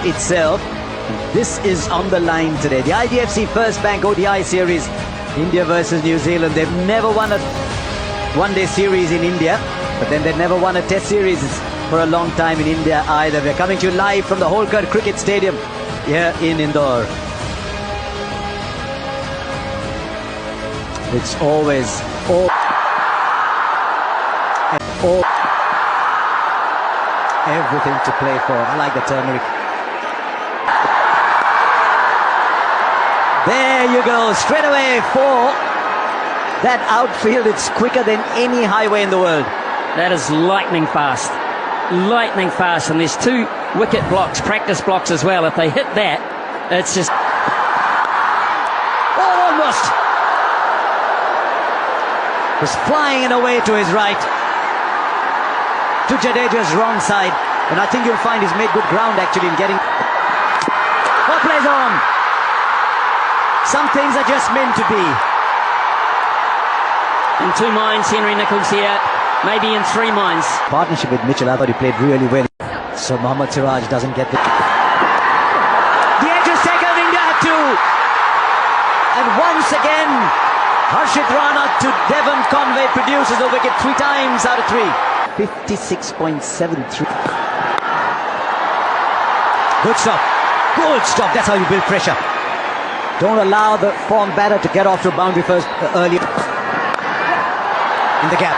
itself. This is on the line today. The IDFC First Bank ODI series, India versus New Zealand. They've never won a one-day series in India, but then they've never won a test series for a long time in India either. We're coming to you live from the Holkar Cricket Stadium here in Indore. It's always everything to play for. I like the turmeric. There you go, straight away for that outfield. It's quicker than any highway in the world. That is lightning fast. Lightning fast. And there's 2 wicket blocks, practice blocks as well. If they hit that, it's just... Oh, almost! Was flying in away to his right. To Jadeja's wrong side. And I think you'll find he's made good ground actually in getting... What plays on? Some things are just meant to be. In 2 minds, Henry Nicholls here. Maybe in 3 minds. Partnership with Mitchell, I thought he played really well. So Mohammad Siraj doesn't get the edge is taken. India had 2. And once again, Harshit Rana to Devon Conway produces a wicket 3 times out of 3. 56.73. Good stop. Good stop. That's how you build pressure. Don't allow the form batter to get off to a boundary first early. In the gap.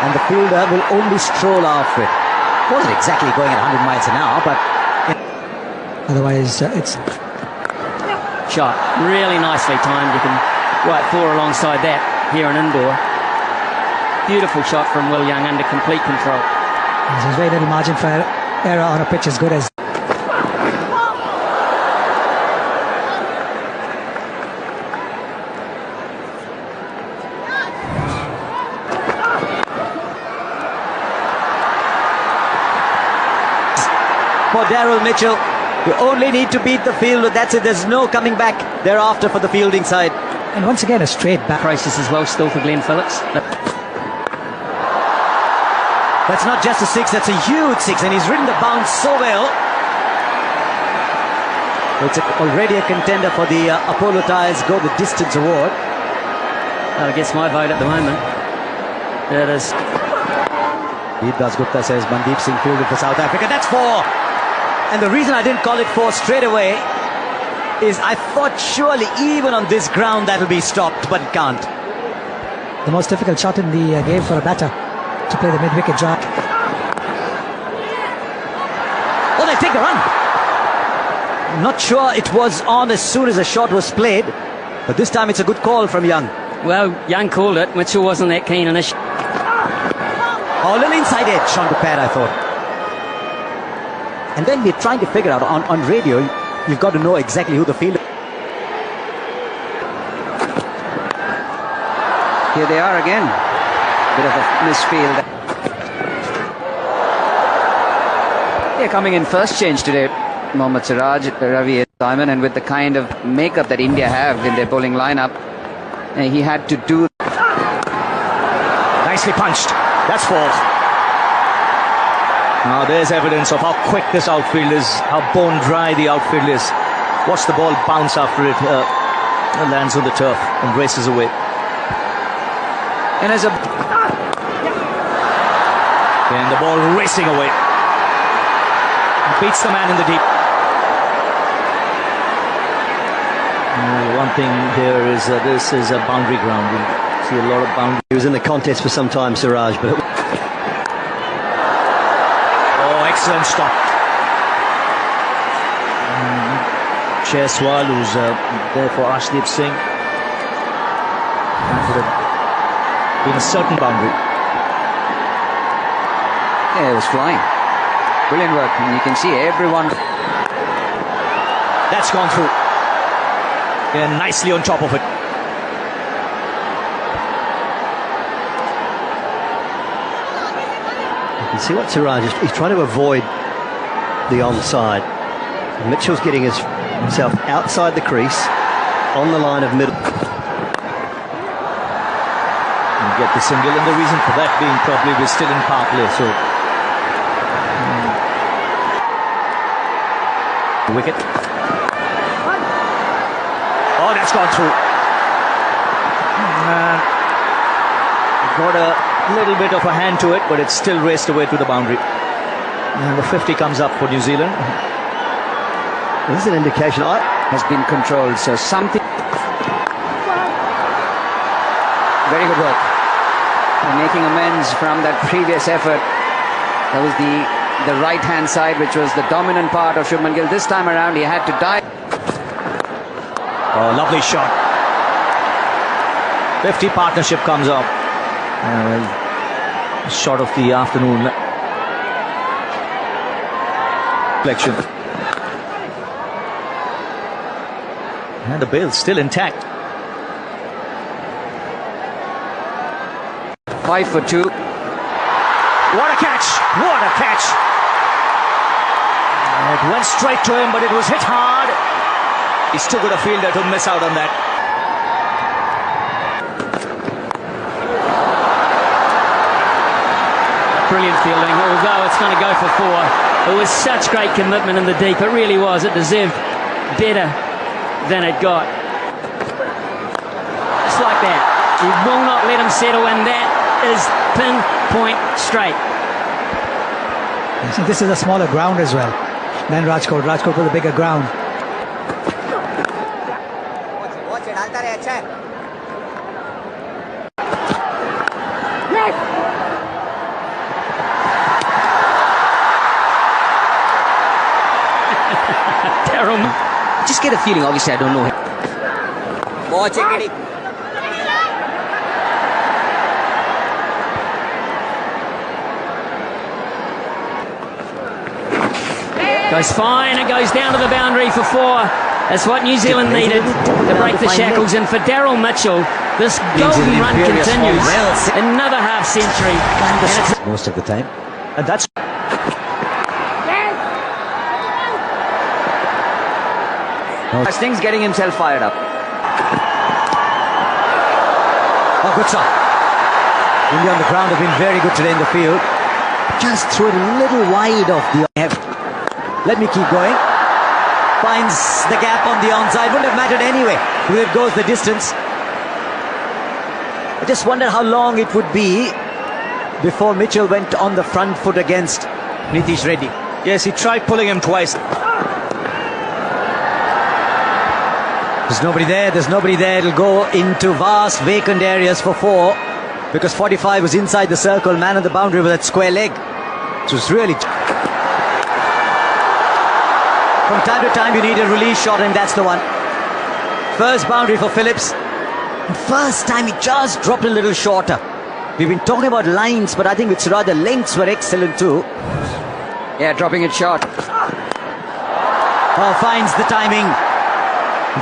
And the fielder will only stroll after it. Wasn't exactly going at 100 miles an hour, but... Otherwise, it's... Shot. Really nicely timed. You can write 4 alongside that here in Indore. Beautiful shot from Will Young under complete control. There's very little margin for error on a pitch as good as... For Daryl Mitchell, you only need to beat the field, but that's it. There's no coming back thereafter for the fielding side. And once again, a straight back. Process as well still for Glenn Phillips. That's not just a 6, that's a huge 6, and he's ridden the bounce so well. It's already a contender for the Apollo Tyres Go the Distance Award. That gets my vote at the moment. It is. Deep Das Gupta says Mandeep Singh fielded for South Africa. That's 4. And the reason I didn't call it 4 straight away is I thought surely even on this ground that'll be stopped, but it can't. The most difficult shot in the game for a batter to play the mid-wicket drive. Oh, they take the run. I'm not sure it was on as soon as the shot was played, but this time it's a good call from Young. Well, Young called it. Mitchell wasn't that keen initially. Oh, a little inside edge on the pad, I thought. And then we're trying to figure out on radio, you've got to know exactly who the fielder. Here they are again. Bit of a misfield. They're coming in first change today. Mohammad Siraj, Ravi and Simon, and with the kind of makeup that India have in their bowling lineup, he had to do. Nicely punched. That's 4. Now there's evidence of how quick this outfield is, how bone dry the outfield is. Watch the ball bounce after it lands on the turf and races away. And as a... And the ball racing away. Beats the man in the deep. One thing here is this is a boundary ground. We see a lot of boundary. He was in the contest for some time, Siraj, but... Excellent stop. Chaiswal, who's there for Arshdeep Singh. That would have been a certain boundary. Yeah, it was flying. Brilliant work. And you can see everyone. That's gone through. Yeah, nicely on top of it. You see what Siraj is, he's trying to avoid the onside. And Mitchell's getting himself outside the crease on the line of middle. You get the single, and the reason for that being probably we're still in power play, so wicket. Oh, that's gone through. Got a little bit of a hand to it, but it's still raced away to the boundary. And the 50 comes up for New Zealand. This is an indication. Has been controlled, so something. Very good work. And making amends from that previous effort. That was the right-hand side, which was the dominant part of Shubman Gill. This time around, he had to dive. Oh, lovely shot. 50 partnership comes up. Shot of the afternoon. Reflection. And the bail's still intact. 5 for 2. What a catch! What a catch! It went straight to him, but it was hit hard. He's too good a fielder to miss out on that. Brilliant fielding, although it's going to go for 4. It was such great commitment in the deep. It really was. It deserved better than it got. Just like that. He will not let him settle, and that is pinpoint straight. So this is a smaller ground as well than Rajkot. Rajkot with a bigger ground. Daryl, Just get a feeling, obviously, I don't know him. goes fine, it goes down to the boundary for 4. That's what New Zealand needed to break the shackles. And for Daryl Mitchell, this golden run continues. Another half century. Most of the time. And that's... Sting's getting himself fired up. Oh, good shot. India on the ground have been very good today in the field. Just threw it a little wide off the... Let me keep going. Finds the gap on the onside. Wouldn't have mattered anyway. There goes the distance. I just wondered how long it would be before Mitchell went on the front foot against Nitish Reddy. Yes, he tried pulling him twice. There's nobody there. There's nobody there. It'll go into vast vacant areas for 4 because 45 was inside the circle. Man on the boundary with that square leg. So it's really... From time to time you need a release shot, and that's the one. First boundary for Phillips. And first time he just dropped a little shorter. We've been talking about lines, but I think with Siraj the lengths were excellent too. Yeah, dropping it short. Oh, finds the timing.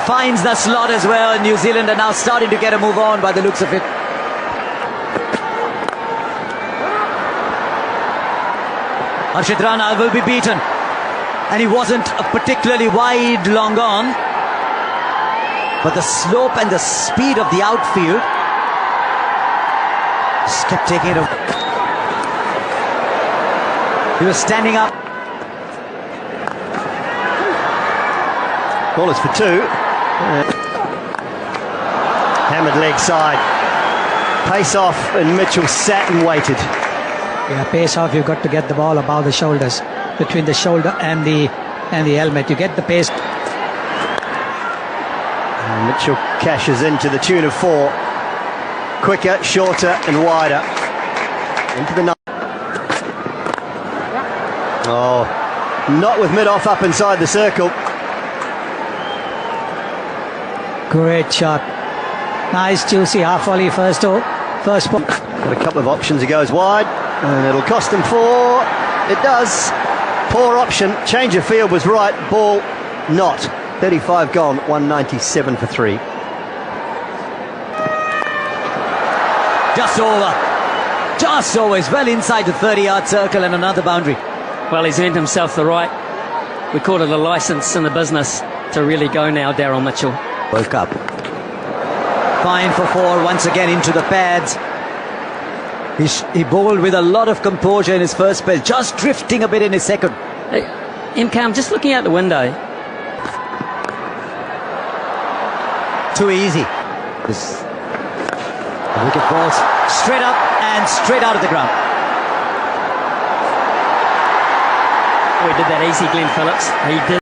Finds the slot as well. New Zealand are now starting to get a move on by the looks of it. Harshit Rana will be beaten. And he wasn't a particularly wide long on. But the slope and the speed of the outfield just kept taking it over. He was standing up. Ball is for 2. Hammered leg side. Pace off, and Mitchell sat and waited. Yeah, pace off. You've got to get the ball above the shoulders, between the shoulder and the helmet. You get the pace. And Mitchell cashes in to the tune of 4. Quicker, shorter, and wider. Into the 9. Oh, not with mid-off up inside the circle. Great shot. Nice, juicy half volley first ball. Got a couple of options. He goes wide, and it'll cost him 4. It does. Poor option. Change of field was right. Ball not. 35 gone. 197 for 3. Just over. Just over. He's well inside the 30-yard circle and another boundary. Well, he's earned himself the right. We call it a license in the business to really go now, Daryl Mitchell. World Cup. Fine for 4 once again into the pads. He bowled with a lot of composure in his first spell, just drifting a bit in his second. Imkam, just looking out the window, too easy. This wicket balls straight up and straight out of the ground. We did that easy, Glenn Phillips. He did